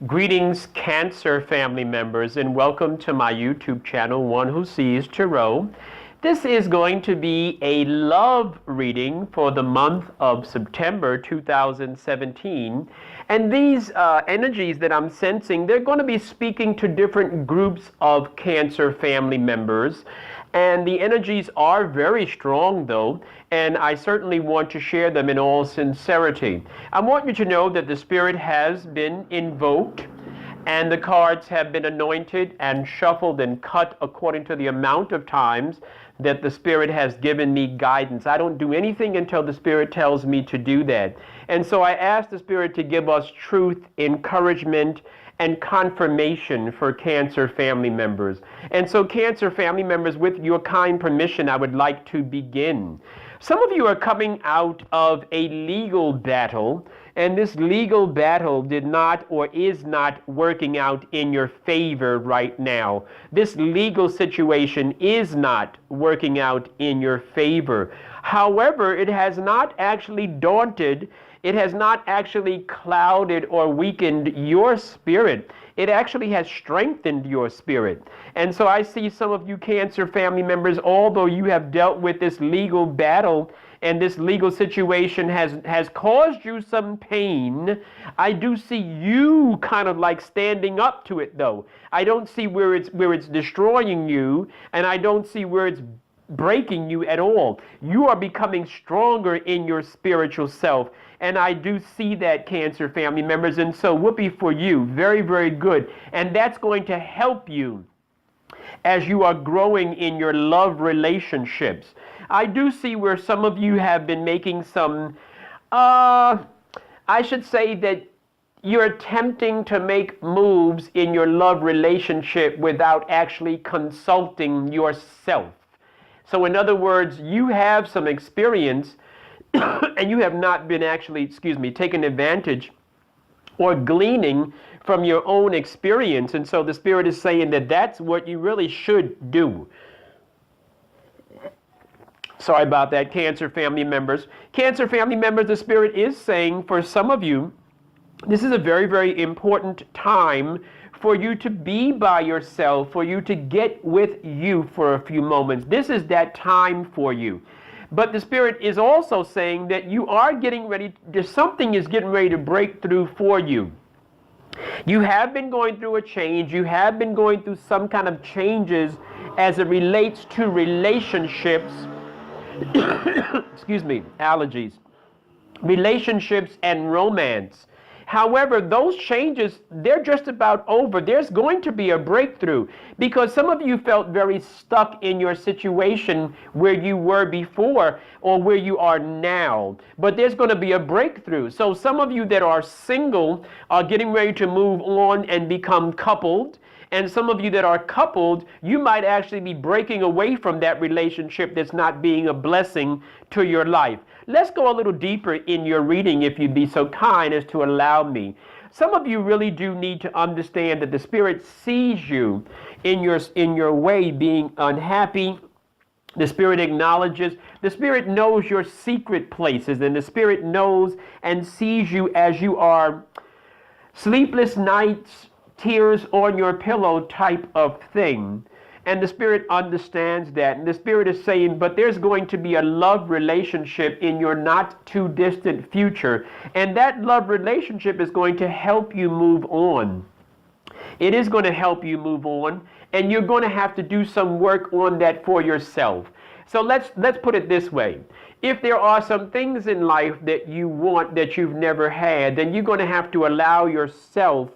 Greetings, Cancer family members, and welcome to my YouTube channel, One Who Sees Tarot. This is going to be a love reading for the month of September 2017. And these energies that I'm sensing, they're going to be speaking to different groups of Cancer family members. And the energies are very strong, though, and I certainly want to share them in all sincerity. I want you to know that the Spirit has been invoked, and the cards have been anointed and shuffled and cut according to the amount of times that the Spirit has given me guidance. I don't do anything until the Spirit tells me to do that. And so I ask the Spirit to give us truth, encouragement, and confirmation for Cancer family members. And so Cancer family members, with your kind permission, I would like to begin. Some of you are coming out of a legal battle, and this legal battle did not or is not working out in your favor right now. This legal situation is not working out in your favor. However, it has not actually daunted, it has not actually clouded or weakened your spirit. It actually has strengthened your spirit. And so I see some of you Cancer family members, although you have dealt with this legal battle and this legal situation has caused you some pain, I do see you kind of like standing up to it, though. I don't see where it's destroying you, and I don't see where it's breaking you at all. You are becoming stronger in your spiritual self. And I do see that, Cancer family members. And so whoopee for you. Very, very good. And that's going to help you as you are growing in your love relationships. I do see where some of you have been making some, I should say that you're attempting to make moves in your love relationship without actually consulting yourself. So in other words, you have some experience and you have not been actually, taking advantage or gleaning from your own experience. And so the Spirit is saying that that's what you really should do. Sorry about that, Cancer family members. Cancer family members, the Spirit is saying for some of you, this is a very, very important time for you to be by yourself, for you to get with you for a few moments. This is that time for you. But the Spirit is also saying that you are getting ready, something is getting ready to break through for you. You have been going through a change. You have been going through some kind of changes as it relates to relationships. Allergies. Relationships and romance. However, those changes, they're just about over. There's going to be a breakthrough because some of you felt very stuck in your situation where you were before or where you are now. But there's going to be a breakthrough. So some of you that are single are getting ready to move on and become coupled. And some of you that are coupled, you might actually be breaking away from that relationship that's not being a blessing to your life. Let's go a little deeper in your reading, if you'd be so kind as to allow me. Some of you really do need to understand that the Spirit sees you in your way being unhappy. The Spirit acknowledges, the Spirit knows your secret places, and the Spirit knows and sees you as you are sleepless nights, tears on your pillow type of thing. And the Spirit understands that. And the Spirit is saying, but there's going to be a love relationship in your not too distant future. And that love relationship is going to help you move on. It is going to help you move on. And you're going to have to do some work on that for yourself. So let's put it this way. If there are some things in life that you want that you've never had, then you're going to have to allow yourself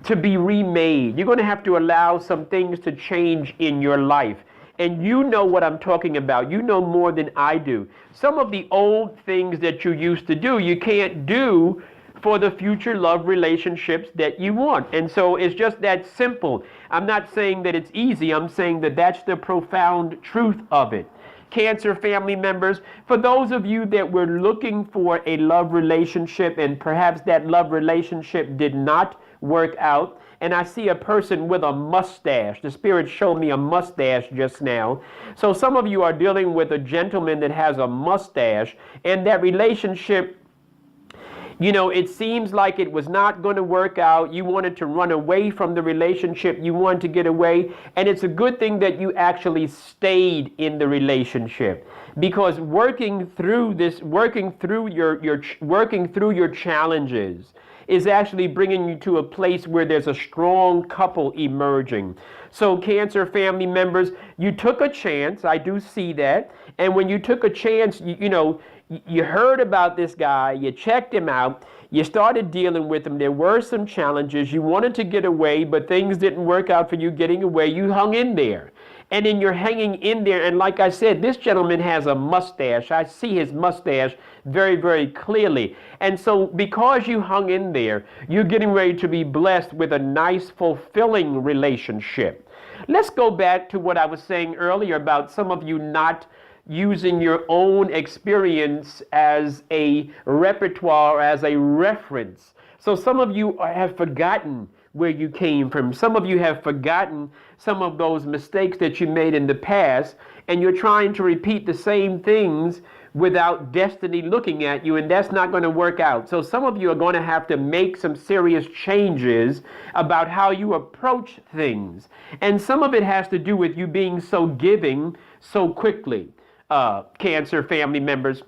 to be remade. You're going to have to allow some things to change in your life. And you know what I'm talking about. You know more than I do. Some of the old things that you used to do, you can't do for the future love relationships that you want. And so it's just that simple. I'm not saying that it's easy. I'm saying that that's the profound truth of it. Cancer family members, for those of you that were looking for a love relationship and perhaps that love relationship did not work out, and I see a person with a mustache. The Spirit showed me a mustache just now. So some of you are dealing with a gentleman that has a mustache, and that relationship It seems like it was not going to work out. You wanted to run away from the relationship. You wanted to get away. And it's a good thing that you actually stayed in the relationship, because working through your challenges is actually bringing you to a place where there's a strong couple emerging. So Cancer family members, you took a chance. I do see that. And when you took a chance, you heard about this guy, you checked him out, you started dealing with him. There were some challenges. You wanted to get away, but things didn't work out for you getting away. You hung in there. And then you're hanging in there. And like I said, this gentleman has a mustache. I see his mustache very, very clearly. And so because you hung in there, you're getting ready to be blessed with a nice, fulfilling relationship. Let's go back to what I was saying earlier about some of you not using your own experience as a repertoire, as a reference. So some of you have forgotten where you came from. Some of you have forgotten some of those mistakes that you made in the past, and you're trying to repeat the same things without destiny looking at you, and that's not going to work out. So some of you are going to have to make some serious changes about how you approach things. And some of it has to do with you being so giving so quickly. Cancer family members,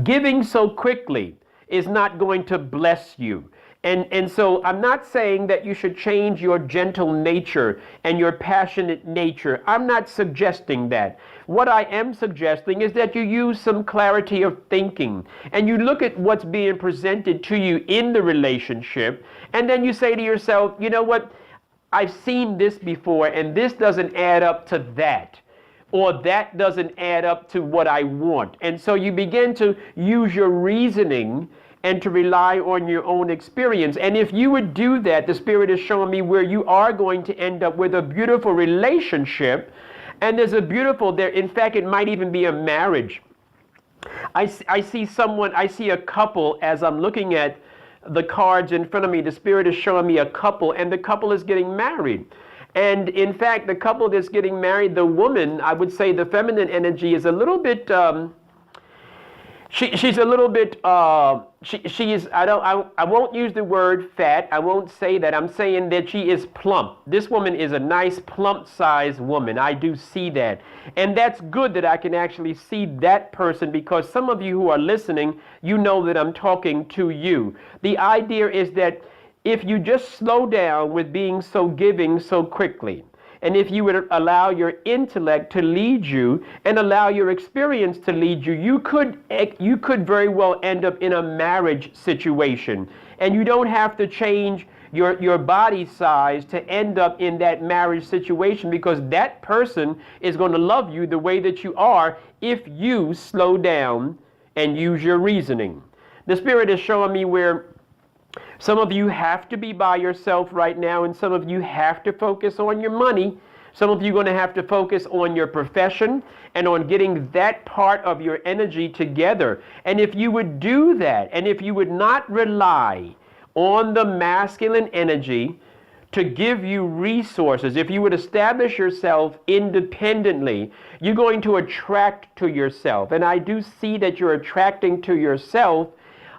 giving so quickly is not going to bless you. And so I'm not saying that you should change your gentle nature and your passionate nature. I'm not suggesting that. What I am suggesting is that you use some clarity of thinking and you look at what's being presented to you in the relationship, and then you say to yourself, you know what, I've seen this before and this doesn't add up to that, or that doesn't add up to what I want. And so you begin to use your reasoning and to rely on your own experience. And if you would do that, the Spirit is showing me where you are going to end up with a beautiful relationship. And there's a beautiful there. In fact, it might even be a marriage. I see a couple as I'm looking at the cards in front of me. The Spirit is showing me a couple, and the couple is getting married. And in fact, the couple that's getting married, the woman, I would say the feminine energy is a little bit, she's a little bit, she is, I won't use the word fat. I won't say that. I'm saying that she is plump. This woman is a nice plump sized woman. I do see that. And that's good that I can actually see that person, because some of you who are listening, you know that I'm talking to you. The idea is that if you just slow down with being so giving so quickly, and if you would allow your intellect to lead you and allow your experience to lead you, you could very well end up in a marriage situation. And you don't have to change your body size to end up in that marriage situation, because that person is going to love you the way that you are if you slow down and use your reasoning. The Spirit is showing me where some of you have to be by yourself right now, and some of you have to focus on your money. Some of you are going to have to focus on your profession and on getting that part of your energy together. And if you would do that, and if you would not rely on the masculine energy to give you resources, if you would establish yourself independently, you're going to attract to yourself. And I do see that you're attracting to yourself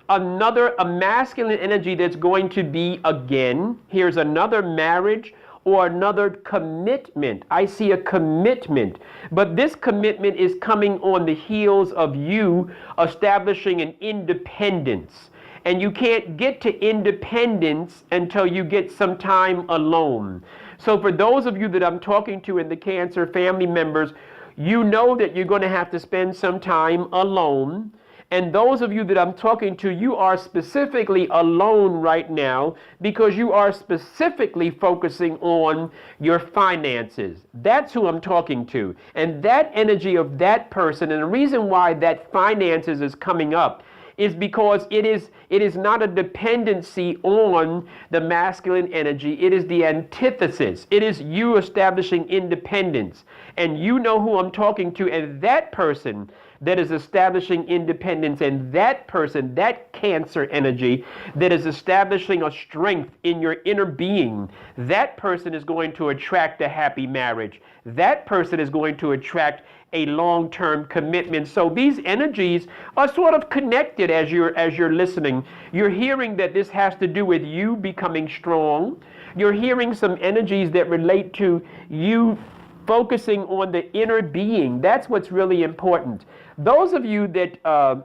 a masculine energy that's going to be, again, here's another marriage or another commitment. I see a commitment, but this commitment is coming on the heels of you establishing an independence. And you can't get to independence until you get some time alone. So for those of you that I'm talking to in the Cancer family members, you know that you're going to have to spend some time alone. And those of you that I'm talking to, you are specifically alone right now because you are specifically focusing on your finances. That's who I'm talking to. And that energy of that person, and the reason why that finances is coming up is because it is not a dependency on the masculine energy. It is the antithesis. It is you establishing independence. And you know who I'm talking to, and that person that is establishing independence, and that person, that Cancer energy that is establishing a strength in your inner being, that person is going to attract a happy marriage. That person is going to attract a long-term commitment. So these energies are sort of connected as you're listening. You're hearing that this has to do with you becoming strong. You're hearing some energies that relate to you focusing on the inner being. That's what's really important. Those of you that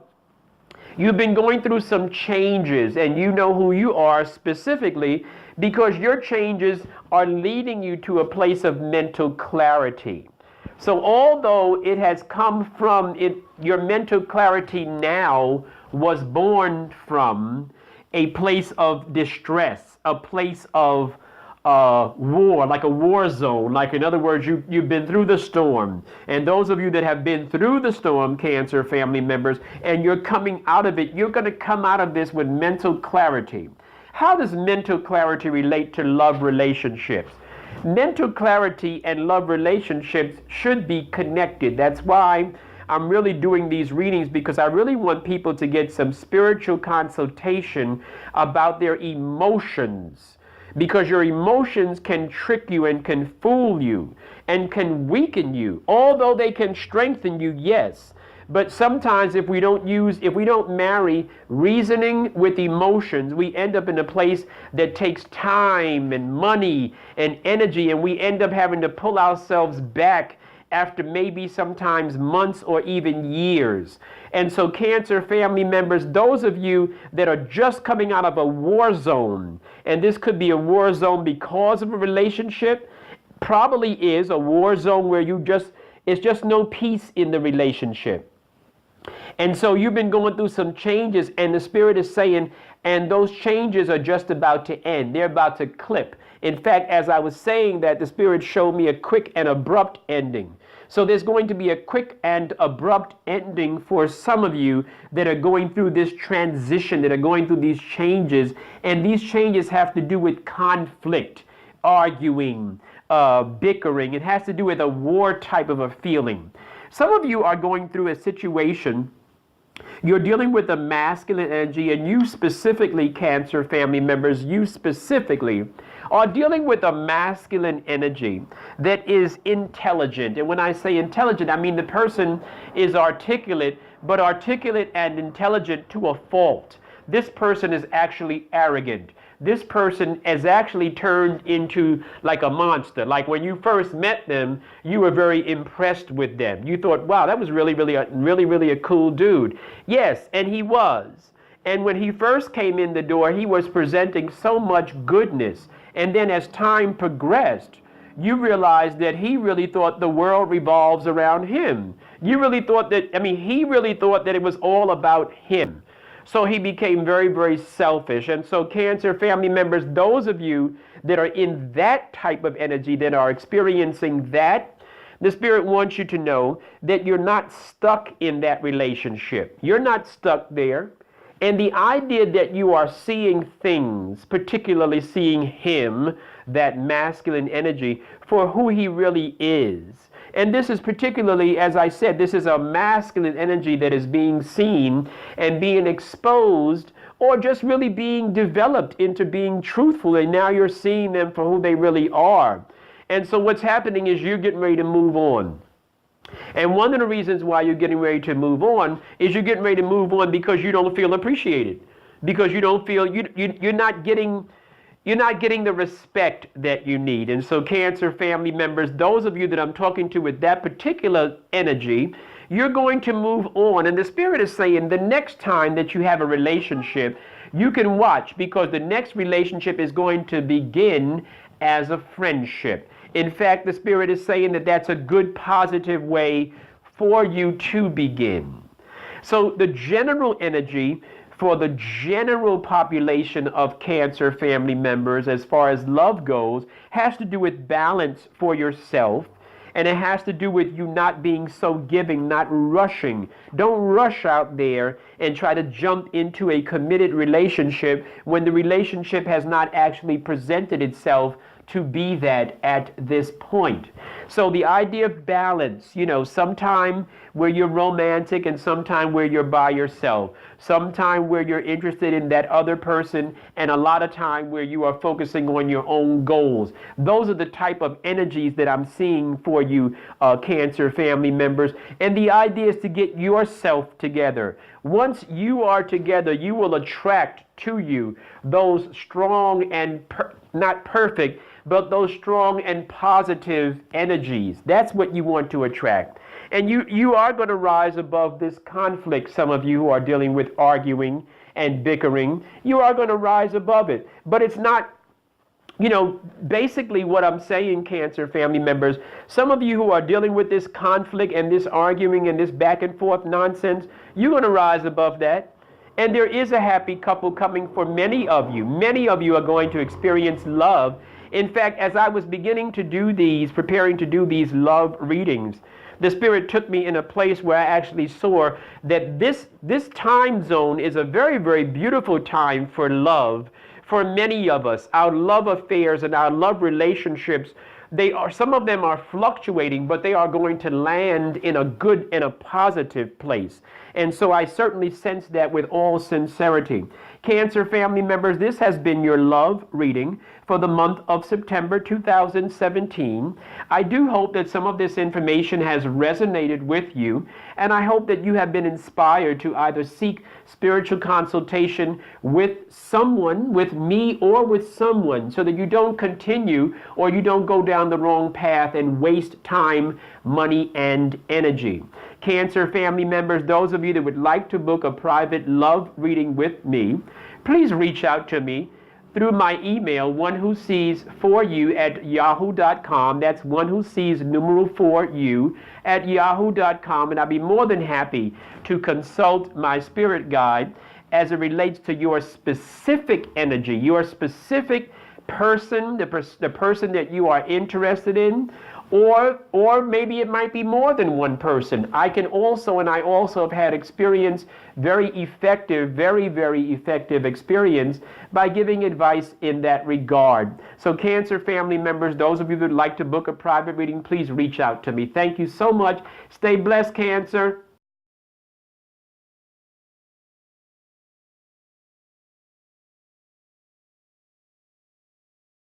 you've been going through some changes and you know who you are specifically because your changes are leading you to a place of mental clarity. So although it has come from it, your mental clarity now was born from a place of distress, a place of war, like a war zone. Like, in other words, you've been through the storm. And those of you that have been through the storm, Cancer family members, and you're coming out of it, you're going to come out of this with mental clarity. How does mental clarity relate to love relationships? Mental clarity and love relationships should be connected. That's why I'm really doing these readings, because I really want people to get some spiritual consultation about their emotions. Because your emotions can trick you and can fool you and can weaken you. Although they can strengthen you, yes. But sometimes if we don't marry reasoning with emotions, we end up in a place that takes time and money and energy, and we end up having to pull ourselves back after maybe sometimes months or even years. And so, Cancer family members, those of you that are just coming out of a war zone, and this could be a war zone because of a relationship, probably is a war zone where it's just no peace in the relationship. And so you've been going through some changes, and the Spirit is saying, and those changes are just about to end. They're about to clip. In fact, as I was saying that, the Spirit showed me a quick and abrupt ending. So there's going to be a quick and abrupt ending for some of you that are going through this transition, that are going through these changes. And these changes have to do with conflict, arguing, bickering. It has to do with a war type of a feeling. Some of you are going through a situation. You're dealing with a masculine energy, and you specifically, Cancer family members, you specifically are dealing with a masculine energy that is intelligent. And when I say intelligent, I mean the person is articulate, but articulate and intelligent to a fault. This person is actually arrogant. This person has actually turned into like a monster. Like when you first met them, you were very impressed with them. You thought, wow, that was really a cool dude. Yes, and he was. And when he first came in the door, he was presenting so much goodness. And then as time progressed, you realized that he really thought the world revolves around him. You really thought that, he really thought that it was all about him. So he became very, very selfish. And so, Cancer family members, those of you that are in that type of energy, that are experiencing that, the Spirit wants you to know that you're not stuck in that relationship. You're not stuck there. And the idea that you are seeing things, particularly seeing him, that masculine energy, for who he really is. And this is particularly, as I said, this is a masculine energy that is being seen and being exposed, or just really being developed into being truthful. And now you're seeing them for who they really are. And so what's happening is you're getting ready to move on. And one of the reasons why you're getting ready to move on is you're getting ready to move on because you don't feel appreciated. Because you don't feel, you're not getting the respect that you need. And so, Cancer family members, those of you that I'm talking to with that particular energy, you're going to move on. And the Spirit is saying the next time that you have a relationship, you can watch, because the next relationship is going to begin as a friendship. In fact, the Spirit is saying that that's a good, positive way for you to begin. So the general energy for the general population of Cancer family members, as far as love goes, has to do with balance for yourself. And it has to do with you not being so giving, not rushing. Don't rush out there and try to jump into a committed relationship when the relationship has not actually presented itself to be that at this point. So the idea of balance, sometime where you're romantic and sometime where you're by yourself, sometime where you're interested in that other person, and a lot of time where you are focusing on your own goals. Those are the type of energies that I'm seeing for you, Cancer family members. And the idea is to get yourself together. Once you are together, you will attract to you those strong and not perfect, but those strong and positive energies. That's what you want to attract. And you are going to rise above this conflict. Some of you who are dealing with arguing and bickering, you are going to rise above it. But it's not, basically what I'm saying, Cancer family members, some of you who are dealing with this conflict and this arguing and this back and forth nonsense, you're going to rise above that. And there is a happy couple coming for many of you. Many of you are going to experience love. In fact, as I was beginning to preparing to do these love readings, the Spirit took me in a place where I actually saw that this time zone is a very, very beautiful time for love for many of us. Our love affairs and our love relationships, some of them are fluctuating, but they are going to land in a good and a positive place. And so I certainly sense that with all sincerity. Cancer family members, this has been your love reading for the month of September 2017. I do hope that some of this information has resonated with you, and I hope that you have been inspired to either seek spiritual consultation with someone, with me, or with someone, so that you don't continue or you don't go down the wrong path and waste time, money, and energy. Cancer family members, those of you that would like to book a private love reading with me, please reach out to me through my email, onewhosees4you@yahoo.com. That's onewhosees4you @yahoo.com. And I'll be more than happy to consult my spirit guide as it relates to your specific energy, your specific person, the person that you are interested in, or maybe it might be more than one person. I also have had experience, very, very effective experience by giving advice in that regard. So Cancer family members, those of you that would like to book a private reading, please reach out to me. Thank you so much. Stay blessed, Cancer.